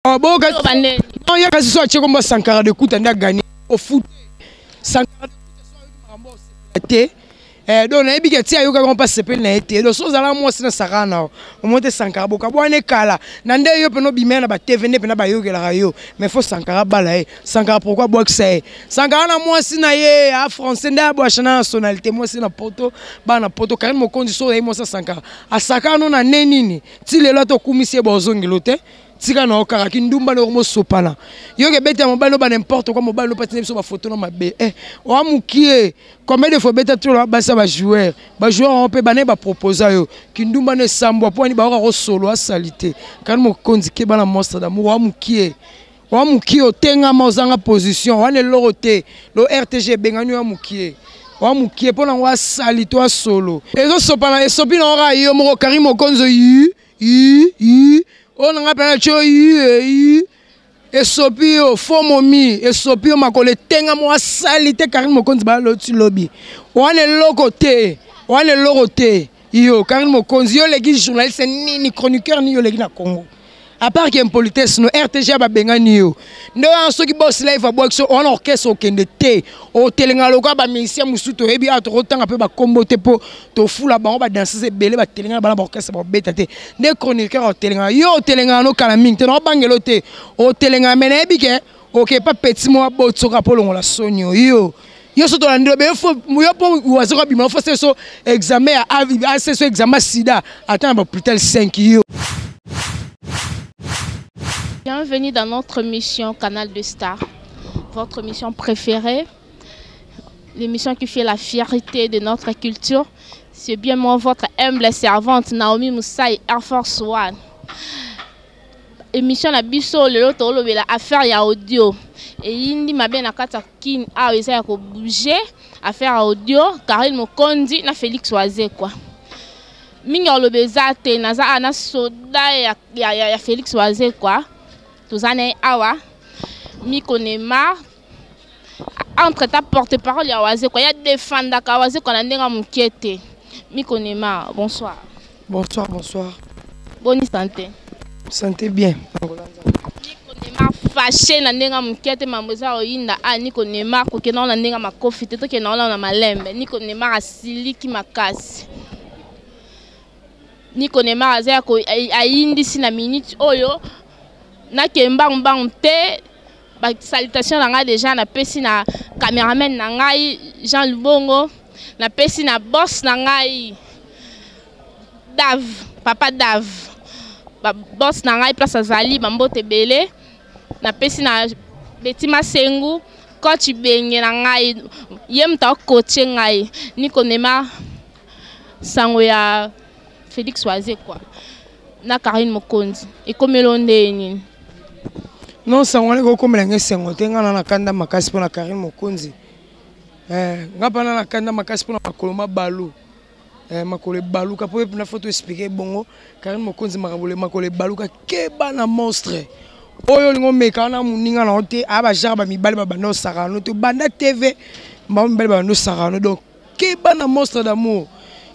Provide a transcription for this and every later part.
Bon, non, il y a que ce soit comme Sankara de Kout, on a gagné au foot. Sankara de Kout, donc, on a dit que tu as eu un passe pour l'été. Donc, si vous allez moi, c'est un sarana. Au moins, c'est Sankara. Bon, on est kala. Nande yo peno bimena ba TV ne pena ba yo ke la rayo. Mais faut Sankara balaye. Sankara pourquoi boxe? Sankara na moi si na ye a français nda bo chana nationalité. Moi si na poto, ba na poto quand mo condition e moi ça Sankara. A Sankara no na nenini. Ti le loto kumisie bozongi lote. Tika na okara kindumba no mo sopana yo ke beta mobile no ba n'importe quoi mobile no patine so ba photo no mabe o amukie combien de fois beta tout là ba ça ba joueur on peut bané ba proposer yo kindumba ne sambo po ni ba ko solo a salité quand mo konzike bana monstre d'amour o amukie o tenga mozanga position on est loroté lo RTG bengani o amukie pona wa salito a solo ezo sopana e sopi na ora yo mo Karimo Konzo on a appelé et sopio fomomi et sopio makole tenga mo salité Karimo Konzi ba loti lobby wane lokote yo Karimo Konzi yo legi journaliste ni chroniqueur ni yo legi na Congo à part qu'il y a une politesse no RTG ba bengani yo ndo en so ki boss live ba box on orchestre okende te o telenga loka ba musicien musuto ebi a to tanga pe ba kombote po to fula ba on ba danser belé ba telenga ba orchestre ba beta te ne chroniqueur o telenga yo telenga no kala ming te no bangelo te o telenga mena ebi ke OK pas petit mo botsoka po longola sonyo yo surtout la ndobe faut yo po wazoko bima faut c'est so examen à c'est so examen sida attends ba plus tel 5 yo. Bienvenue dans notre mission Canal de Star, votre mission préférée, l'émission qui fait la fierté de notre culture. C'est bien moi, votre humble servante Naomi Moussaï, Air Force One. Émission la biso le loto la affaire ya audio. Et indi ma bien nakata kin a esa ko bouger affaire audio Karimo Konzi na Félix Oise quoi. Minga lo bezate naza ana soda ya Félix Oise quoi. Tuzane awa mi konema entre ta porte-parole ya Oise quoi ya défendre ka Oise ko na ndenga mukete mi konema bonsoir. Bonsoir. Bonne santé bien. Mi konema fâché na ndenga mukete mamoza oyinda ni konema ko ke na ndenga makofi te to ke na malembe ni konema asiliki makasi. Ni konema azaya ko ayindi si na minute oyo na kembang te ba salutation na nga déjà na pesi na cameraman na ngai Jean Lubongo na pesi na boss na ngai Papa Dav ba boss na ngai place azali ba mbote belé na pesi na Betima Sengu coach benge na ngai yem ta coach ngai ni konema sango ya Félix Oise quoi na Karimo Konzi e komelonde nini. Non, ça on est comme les sengo tenga na kanda makasi pona Karimo Konzi ngapa na kanda makasi pona makoloma balu makole baluka po na photo expliquer bongo Karimo Konzi makole baluka ke bana monstre oyo lingo meka na muninga na hote aba jarba mibale ba no sarano to banda TV ba mibale ba no sarano donc ke bana monstre d'amour.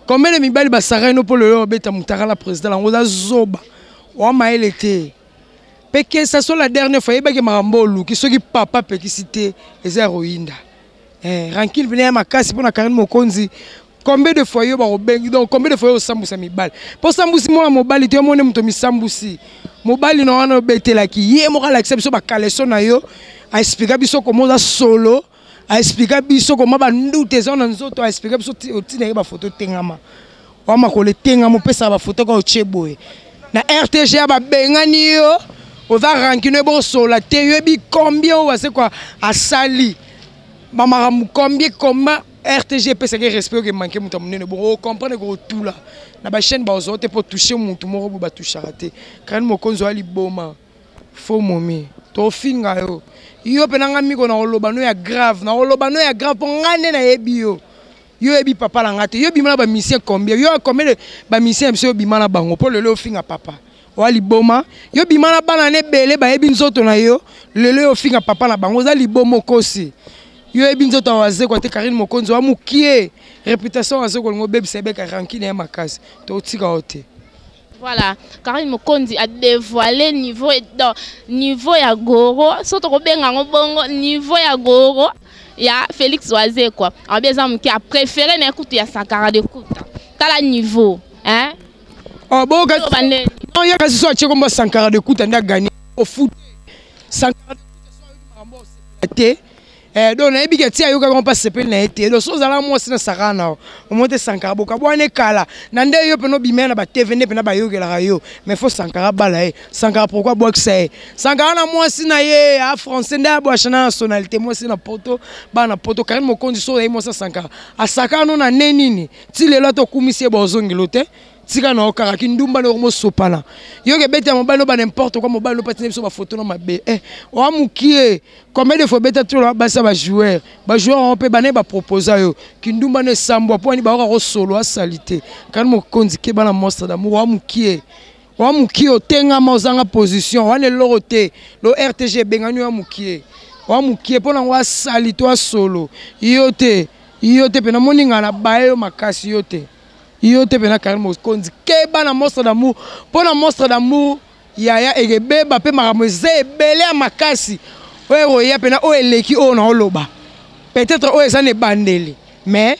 Combien de mibali ba sarano pour le beta mutara la président la ngoza zoba wa maelete. Parce ça soit la dernière fois, il y a Marambolu qui sont papa qui cité les héroïnes. Rankil venait à ma casse pour la Karimo Konzi. Combien de fois il y a donc combien de fois il y a Sambousi Mibal. Pour Sambousi moi mobile tu as mon nom Tomi Sambousi. Mobile non on bête là qui y est moral accepte sur ma caleçon na yo. A expliquer biso comment ça solo. A expliquer biso comment ba ndoute zone nzoto a expliquer biso tina ba photo tengama. Wa makole tengama pesa ba photo ko cheboe. Na RTG ba bengani yo. On va rankiner bon sur la télé combien on va c'est quoi à Sali maman combien comment RTG peut se respect que manquer mon monnaie bon on comprend que tout là na ba chaîne ba ozote pour toucher mon tout moro ba toucher raté Karimo Konzi ali boma fo momi to finga yo penanga miko na olobano ya grave pour ngane na yebi yo ebi papa la ngate yo bimana ba mission combien yo combien ba mission monsieur bimana bango pour le finga papa wali boma yo bimana bana ne belé ba ebi nzoto na yo lelo yo finga papa na bango za libomo kosi yo ebi nzoto waze ko te Karimo Konzi wa mukie réputation waze ko ngo bebe sebe ka rankine ya makasi to tika ote Voilà, Karine Mokonzi a dévoilé niveau ya Goro, surtout bongo niveau ya Goro, ya Félix Oisé quoi. En bien qui a préféré n'écouter ya Sankara de Kouta. T'as le niveau, hein? Oh bon, il y a quasi soit comme Sankara de Kouta n'a gagné au foot. Sankara de Kouta donc na ebiki tia yoka ko passe pe na été donc so zala mo sina sakana o monte Sankara boka bwane kala na nde yo peno bimena ba TV ne pena ba yokela rayo mais faut Sankara bala Sankara pourquoi boxe Sankara na mo sina ye a français nda bo chana nationalité mo sina poto ba na poto Karine Mokonzi so ye mo sa Sankara a sakano na nenini ti lelo to kumisie bozongelo te tika na okara kindumba no mo sopana yo ke beta mo ba no ba n'importe quoi mo ba no patine so ba photo no mabe o amukie combien de fois beta tout ba sa ba joueur on peut ba ne ba proposer yo kindumba ne sambo po ni ba ko solo a salité Karine Mokonzi ke ba na monstre d'amour o amukie o tenga mozanga position wane lorote lo RTG bengani o amukie po na wa salito a solo yote pe na moninga na bayo makasi yote yote pena Karine Mokonzi keba na monstre d'amour pour na monstre d'amour yaya egebeba pe makameze belé a makasi oyo ya pena o eleki o na oloba peut-être o eza ne bandeli mais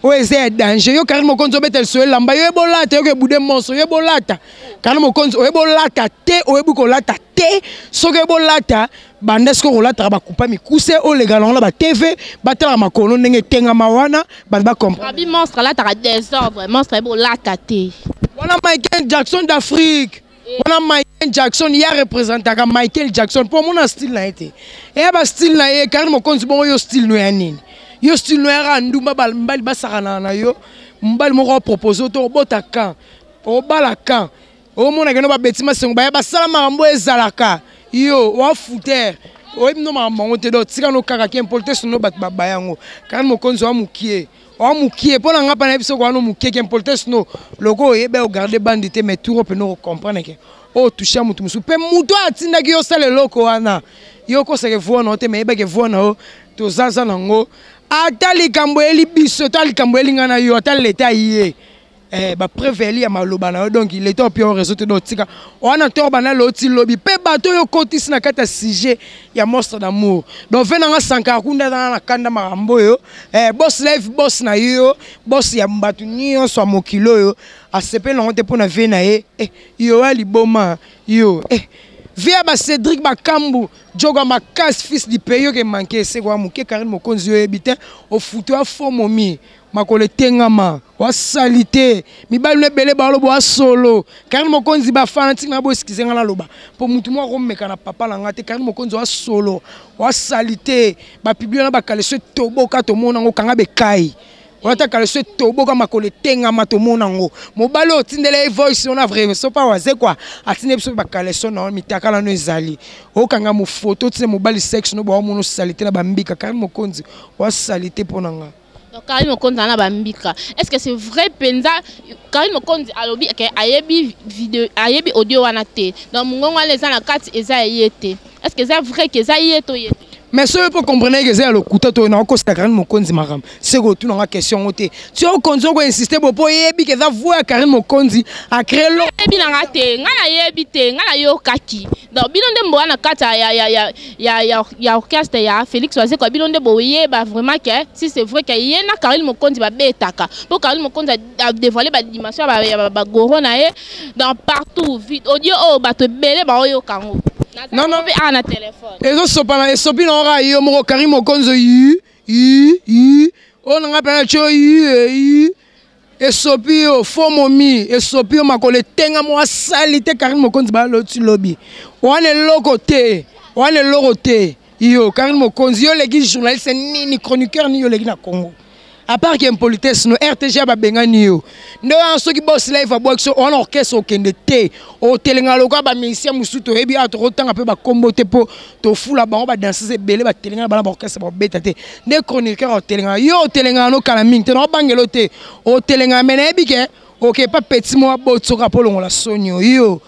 o eza danger yo Karine Mokonzi obetel so lamba yo ebolata yo ke bude monstre yo ebolata Karine Mokonzi o ebolata te o ebuko lata te so ke ebolata bandesko rolata ba kupa mikuse o legalon la ba TV batela makolo ndenge tenga mawana ba comprendre abi monstre là ta désordre monstre ebolata te wana Michael Jackson d'Afrique wana Michael Jackson ya représentaka Michael Jackson pour mon style na été et ba style na ye Karine Mokonzi bon yo style no ya nini yo style no ya randumba mbali basakana na yo mbali moko proposer to bota kan o balaka o mona keno ba betima sengo ba ya sala marambo ezalaka yo wa fouter o no mamango te do tika no kaka ki importe no bat bayango Karine Mokonzi wa mukie pour nga pa na biso ko no mukie ki importe no logo yebe o garder bandité mais tout pe no comprendre que o toucher mutu musu pe mutu atinda ki yo sale loko wana yo ko se voa no te mais yebe ke voa no to zaza nango atali kambo eli biso tali kambo eli ngana yo atali leta yé ba préveli ya maloba na donc il était au pire réseau te dotika on a to bana loti lobby pe bato yo kotisi na kata sujet ya monstre d'amour donc venanga Sankara kunda na kanda marambo yo boss life boss na yo boss ya mbatu nyo so mokilo yo asepe na honte pona vena yo ali boma yo via ba Cédric Bakambu joga makas fils du pays que manqué c'est quoi muke Karine Mokonzi yo ebite au foutu a fomomi makole tengama wa salité mibali ne belé ba lobo solo Karine Mokonzi ba fanatique na bo skizenga na loba po mutu mo romeka na papa la ngate Karine Mokonzi wa solo wa salité ba publier na ba kaleso toboka to mona ngo kanga be kai wata kaleso toboka makole tengama to mona ngo mobali otindele voice on a vrai so pas waze quoi atine biso ba kaleso na mitaka la no ezali o kanga mo photo tine mobali sexe no ba mo salité na ba mbika Karine Mokonzi wa salité ponanga. Donc Karine Mokonzi na bambika. Est-ce que c'est vrai penza Karine Mokonzi alobi ke ayebi vidéo ayebi audio wana te. Donc mungongo les na kati eza yete. Est-ce que c'est vrai que ça yeto yete? Mais ce pour comprendre que c'est le couteau to na ko Karine Mokonzi maram. C'est go tout na question ote. Tu o konzo ko insister bo yebi que ça voix Karine Mokonzi a créé lo. Yebi na ngate, ngana yebi te, ngana yo kaki. Donc bilonde mbo na kata ya orchestre ya Félix Oisé ko bilonde bo yeba vraiment que si c'est vrai que yena Karine Mokonzi ba betaka. Pour Karine Mokonzi a dévoilé ba dimension ba goro na dans partout audio o ba to belé ba yo kango. Non à na téléphone. Ezo sopana esopi na ora yo mo Karine Mokonzi on nga pena cho esopi o fomomi esopi o makole tenga mo salité Karine Mokonzi ba loti lobby wane loko te yo Karine Mokonzi yo legi journaliste ni chroniqueur ni yo legi na Congo à part qu'il y a une politesse no RTG ba bengani yo ndo anso ki boss live abo so on orchestre o kende te o telenga loka ba musicien musuto ebi a to tanga pe ba combo te po to fula ba ba danser belé ba telenga ba orchestre ba beta te de chroniqueur o telenga yo telenga no kala ming te no bangelo te o telenga mena ebi ke OK pas petit mo bo tsoka polo la sonyo yo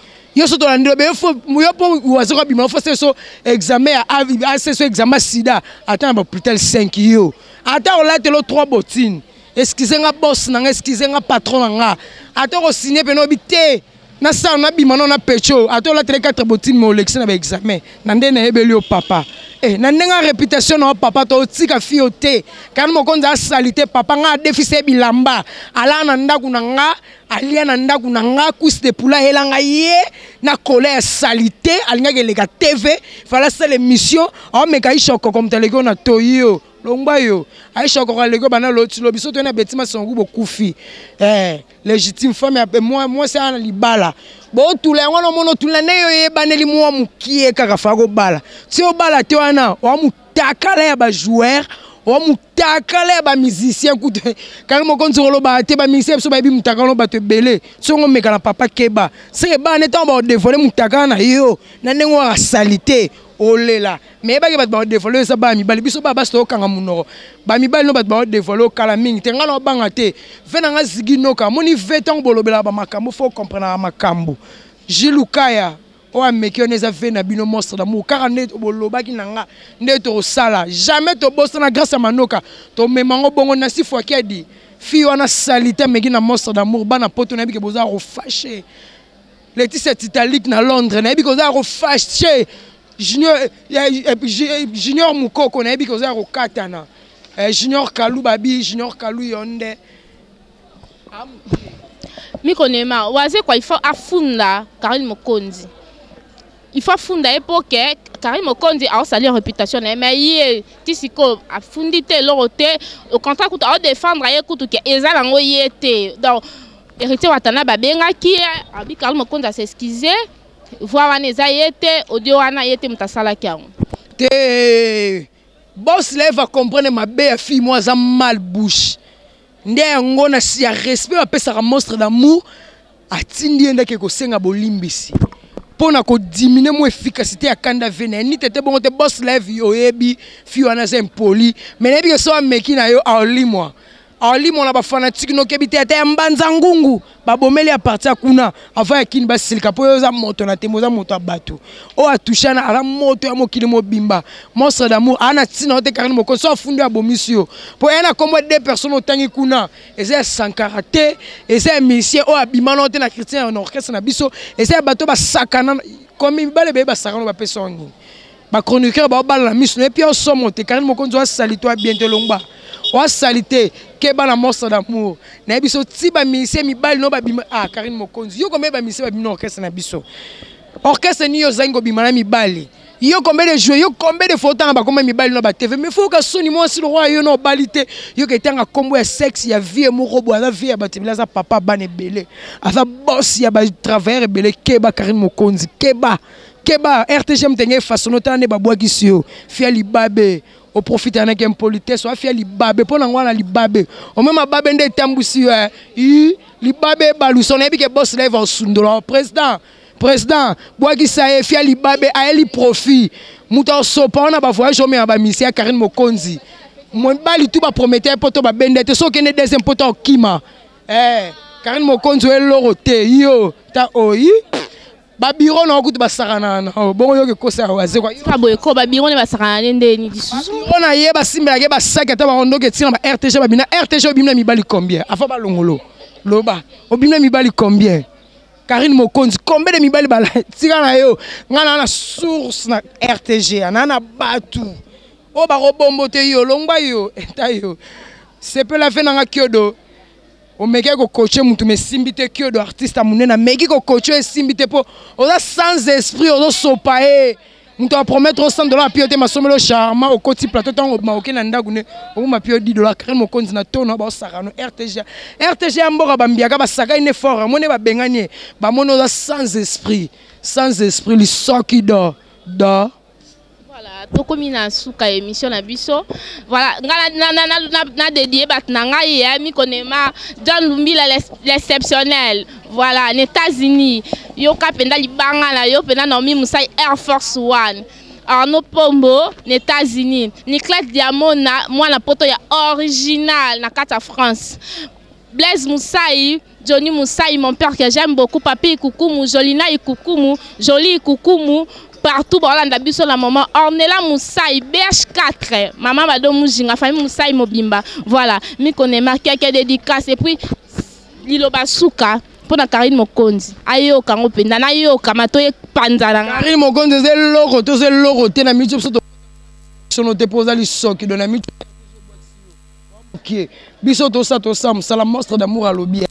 so to la ndo be fo yo po wazo ka bima fo so examen a so examen sida attends ba plus 5 yo attends on l'a te lo 3 bottines excusez nga boss na excusez nga patron nga attends o signer pe no bité na sa na bimano na pecho atola 4 botines mo lexe na ba examen na ndé na ebeli o papa na ndenga réputation na papa to tika fioté kan mo konza salité papa nga déficit bilamba ala na ndaku na nga alia na ndaku na nga couche de poula helanga ye na colère salité alinga kelega TV fala c'est l'émission o meka ishoko comme telego na toyo longba yo aisha ko lego bana loti lo biso to na betima songu bokufi légitime femme ya moi c'est en libala bo tout les ngona mono tout la ne yo ye baneli mo mukie kaka fa ko bala ti o bala te wana o mutakala ya ba joueur o mutakala ya ba musicien kutu quand mo konzo lo ba te ba musicien so ba bi mutakala ba te belé so ngo meka na papa keba c'est ba ne temps ba dévoiler mutakala na yo na ndengo wa salité olela mais ba ke bat ba dévoiler ça ba mi bali biso ba basto kanga munoko ba mi bali no bat ba dévoiler kala mingi te ngana banga te vena nga ziginoka moni vetan bolobela ba makambo faut comprendre makambo Jilukaya o amekio neza vena bino monstre d'amour car net bolobaki nanga ndeto sala jamais to bosana grâce à manoka to memango bongo na si fois kedi fi wana salita meki na monstre d'amour bana poto na bi ke boza ro fâché Laetitia Titanic na Londres na bi ko za ro fâché Junior Mukoko na bi ko za ro katana Junior Kalou babi Junior Kalou yonde Mikonema waze quoi il faut afunda Karine Mokonzi. Il faut afunda époque Karine Mokonzi a salué réputation mais yé tisiko afundite lorote au contraire que à défendre aye kutu ke ezala ngo yete donc héritier watana babenga ki abi Karine Mokonzi a s'excuser voir wana eza yete audio wana yete mutasala kyango te boss lève à comprendre ma belle fille moi za mal bouche ndé ngona si ya respect apesa monstre d'amour atindi ndeke ko senga bolimbisi pona ko diminuer mo efficacité ya kanda vene ni tete bongo te boss live yo yebi fi wana c'est impoli mais nebi que so ameki na yo ali moi na ba fanatique no kebi tete mbanza ngungu ba bomeli a partir kuna avant ya kini ba silika po yo za moto na temo za moto abatu o atushana ala moto ya mokili mo bimba monstre d'amour ana tina te Karine Mokonzi so fundi ya bomisio po yana kombo deux personnes otangi kuna eza sankarate eza monsieur o abimano te na chrétien en orchestre na biso eza bato ba sakana comme bale be ba sakana ba pesoni ba chroniqueur ba bala na miso et puis on somme te Karine Mokonzi wa salito bientôt longba wa salité keba na monstre d'amour na biso tiba mise mi bali no ba bima Karine Mokonzi yo kombe ba mise ba bima orchestre na biso orchestre ni yo zango bima na mi bali yo combien de jouer yo combien de photos na ba kombe mi bali no ba TV mais faut que soni moi si le roi yo no balité yo ke tanga kombo ya sexe ya vie mo robo na vie ya batibila za papa bane belé asa boss ya ba travailler belé keba Karine Mokonzi keba RTG mtenge façon tane ba bwa kisio fia libabe au profite en un politesse ou faire libabe pour l'envoyer la libabe au même babe ndé tambusi libabe baluson et puis que boss lève au sundolo président boaki ça est faire libabe a eli profit muta sopa on a ba voyage au mais ba mission Karine Mokonzi mon bali tout ba prometteur poto ba bendete so kene deuxième poto kima Karine Mokonzi e loroté yo ta oyi ba biro na okutu basakana na bongo yo ke kosa waze kwa saboye ko ba biro ne basakana ndeni disusu on a yeba simbela ke ba saka ta ba ondoke tina ba RTG ba bina RTG obimna mibali combien afa ba longolo loba obimna mibali combien Karine Mokonzi combien de mibali bala tika na yo ngana na source na RTG anana batu o ba robombo te yo longba yo eta yo c'est peu la fin na kyodo o meki ko coacher mutu me simbite kyo do artiste amunena meki ko coacher simbite po o da sans esprit o do sopae mutu a promettre $100 piote masomelo charmant au côté plateau tant ma okena ndagune o ma pio $10 Karine Mokonzi na tono ba sakano RTG ambora bambiaka ba saka ine fort mone ba bengani ba mono da sans esprit li soki do voilà tokomi na suka émission na biso voilà na dédié bat na ngai ya mikonema John Lumbila l'exceptionnel voilà aux États-Unis yo kapenda libanga na yo pena na mi musai Air Force One Arnaud Pombo aux États-Unis Nicolas Diamona moi na poto ya original na kata France Blaise Moussaï Johnny Moussaï mon père que j'aime beaucoup papi Kukumu Jolina Ikukumu Jolie Kukumu partout bolanda biso la maman Ornella Moussaï BH4 maman Bado Mujinga famille Moussaï Mobimba voilà mi connaît marqué quelques dédicaces et puis Liloba Souka Pona Karine Mokonzi. Ayo kango penda na yo kamato e panzana. Karine Mokonzi c'est loko te na mitu soto. Sono te posa li soki dona mitu. OK. Biso to sa musala monstre d'amour à lobby.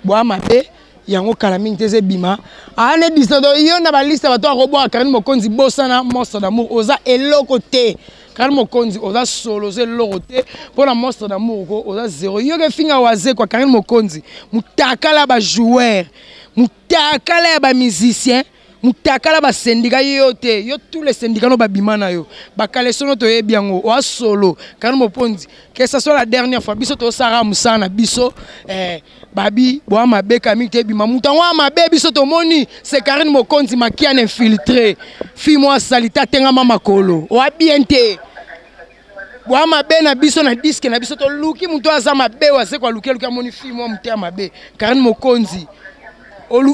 Boa mabe yango kalaming teze bima. Ane disado yo na ba liste ba to robo Karine Mokonzi bosana monstre d'amour oza eloko te. Karine Mokonzi oza solo c'est loroté pour la monstre d'amour ko oza zéro yo ke finga waze kwa Karine Mokonzi mutakala ba joueur mutakala ba musicien mutakala ba syndicat yo te yo tous les syndicats no ba bimana yo ba kalesono to yebiango oza solo Karine Mokonzi que ça soit la dernière fois biso to sara musana biso babi boa mabe kami te bima mutango mabe biso to moni c'est Karine Mokonzi makia infiltré fi moi salita tenga mama kolo o bien te boa mabe na biso na disque na biso to luki muto aza mabe wa se kwa luki moni fi moi mutea mabe Karine Mokonzi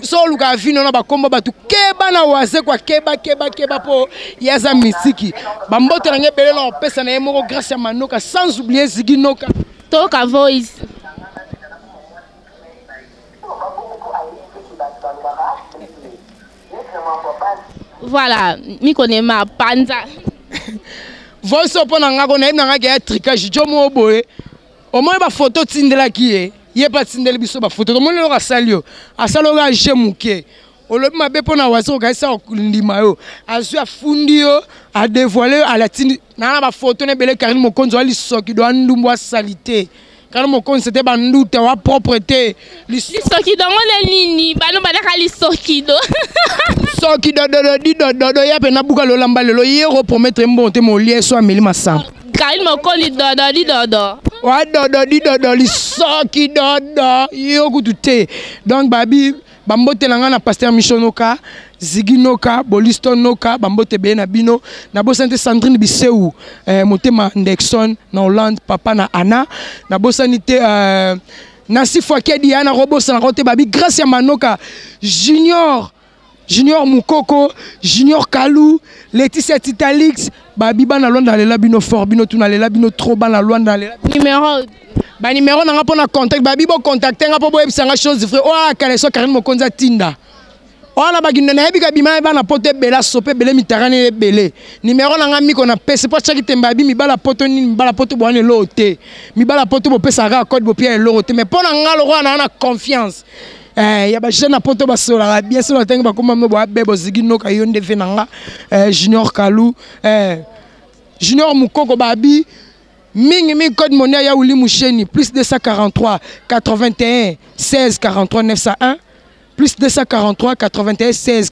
so luka vino na bakombo batu keba na wase kwa keba po yaza misiki bambote na ngebele na opesa na yemoko grâce à Manoka sans oublier Ziggy Noka Toka Voice. Voilà, mi connais ma panza. Voice op na ngako na yebna ngake ya tricage jomo boye. Au moins ba photo tindela ki ye pas tindela biso ba photo. Mo le ka salio. Asalo ga jemuke. Olobi mabe pona waso ka isa ndima yo. Azu afundi yo a dévoiler à la tindi na ba photo ne bele Karine Mokonzi ali soki do ndumwa salité. Karine Mokonzi c'était bandute wa propreté. Li soki dongo le nini bano balaka li soki do. Soki do ya pe na buka lo lamba lelo ye repromettre mbonte mo lie so ameli masam. Karine Mokonzi dodo. Wa dodo li soki dodo yo kutute. Donc babi bambote langa na pasteur Michel Noka, Ziggy Noka, Bolisto Noka, bambote be na bino, na bosante Sandrine Biseu, motema Ndexon na Hollande, papa na Anna, na bosanite Nancy Fouakedi Anna Robos na rote babi grâce à Manoka, Junior Mukoko, Junior Kalou, Laetitia Titalix, babi bana Luanda lela bino fort bino tuna lela bino trop bana Luanda lela. Numéro na nga pona contact babi bo contacter nga po bo ebisanga chose frère o kaleso Karine Mokonzi tinda o na baginde na ebika bima ba na pote bela sope bele mitarane bele numéro na nga miko na pese po chaki temba bi mi bala poto ni mi bala poto bo ane lote mi bala poto bo pesa ra code bo pia lote mais pona nga lo na confiance ya ba jeune na poto ba sola bien sûr tenga ba koma mo bo abebo Ziggy Noka yo ndeve na nga Junior Kalou Junior Mukoko babi Mingi code monnaie ya Uli Moucheni plus 243 81 16 43 901 plus 243 81 16